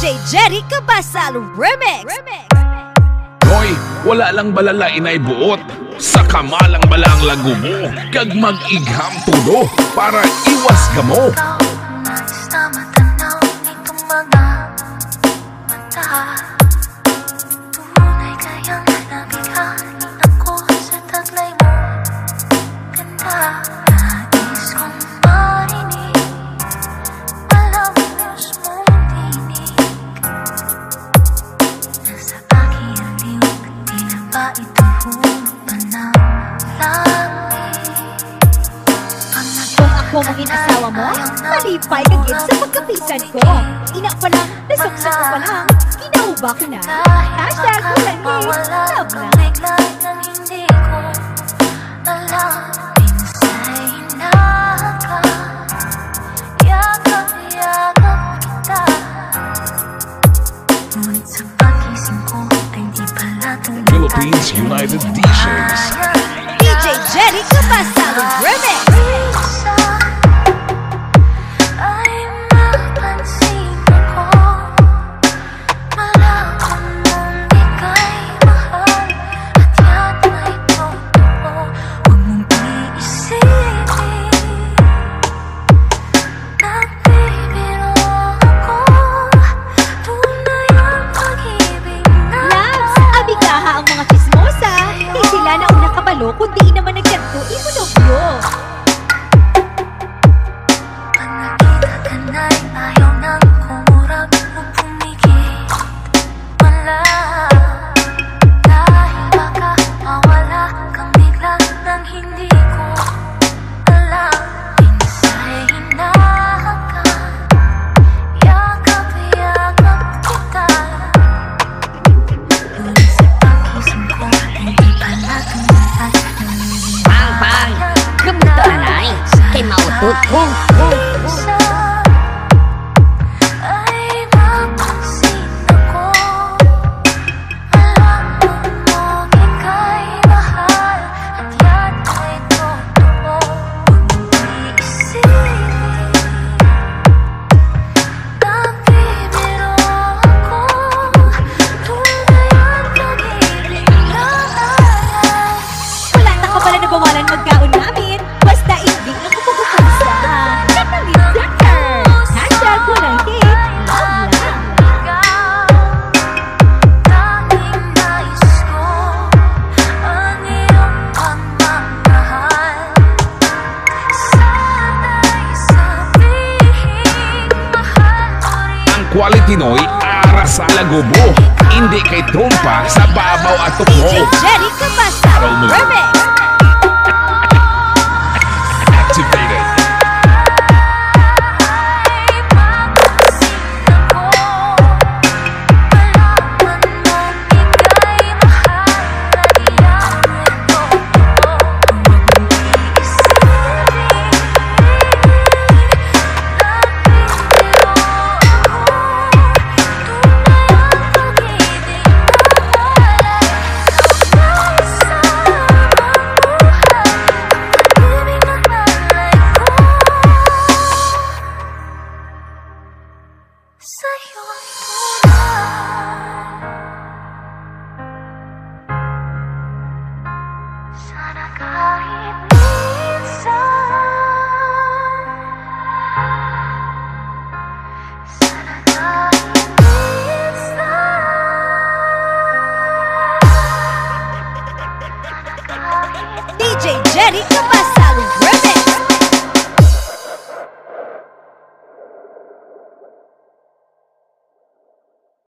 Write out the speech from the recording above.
DJ Jerry Cabasal Remix. Hoy, wala lang balala inay buot. Sa kamalang balang lago mo, kag mag-igham tulo para iwas gamo. Tunay kayang nabigay ako sa taglay mo. Ganda, nais kong marinig malawis mong tinig. Nasa aking aliw, di na ba ito hulog pa ng langit? Kung ako maging asawa mo, malipay kagit sa pagkapisan ko. Ina pa lang, nasaksak ko pa lang, ginauba ko na. Hashtag kulang love na. Bigla nang hindi ko alam. Pinsay na ka, yakap-yakap kita. Ngunit sa pagising ko ay di pala tumatay. Philippines United DJs. DJ Jerry Cabasal Remix. Ay mapansin ako, malaman mong ika'y mahal, at yan ay totoo. Huwag mong iisipin, nagbibiro ako. Tunay ang pag-ibig na Loves, abigaha ang mga chismosa. Di sila na una kabalo, kundi naman nagkanto imunobyo. pag nakita ka na'y ayaw nang kumurap o pumikit. Wala, dahil baka mawala kang bigla nang hindi ko alam. Pinsay na ka, yakap-yakap kita. Ngunit sa pagising ko ay di pala tumatay. Pang, kamusta anay? Kay mautot ko. Ay mapansin ako, malaman mong ika'y mahal, at yan ay totoo. Huwag mong iisipin, nagbibiro ako. Tunay ang pag-ibig na alay. Wala na ka pala nabawalan magkaon namin. Basta ibig ang kukukusa. Natalit Decker. Hashtag kulang love lang. Tanging nais ko ang iyong pagmamahal. Sana'y sabihin mahal mo rin. Ang quality noy, ara sa lagubo. Hindi kay trompa sa babaw at DJ tukro. Jerry Cabasal Remix. Activated. Ay mapansin ako, malaman mong ika'y mahal, at yan ay totoo. Huwag mong iisipin, nagbibiro ako. Tunay ang pag-ibig na alay. Ikaw na sa DJ Jerry Cabasal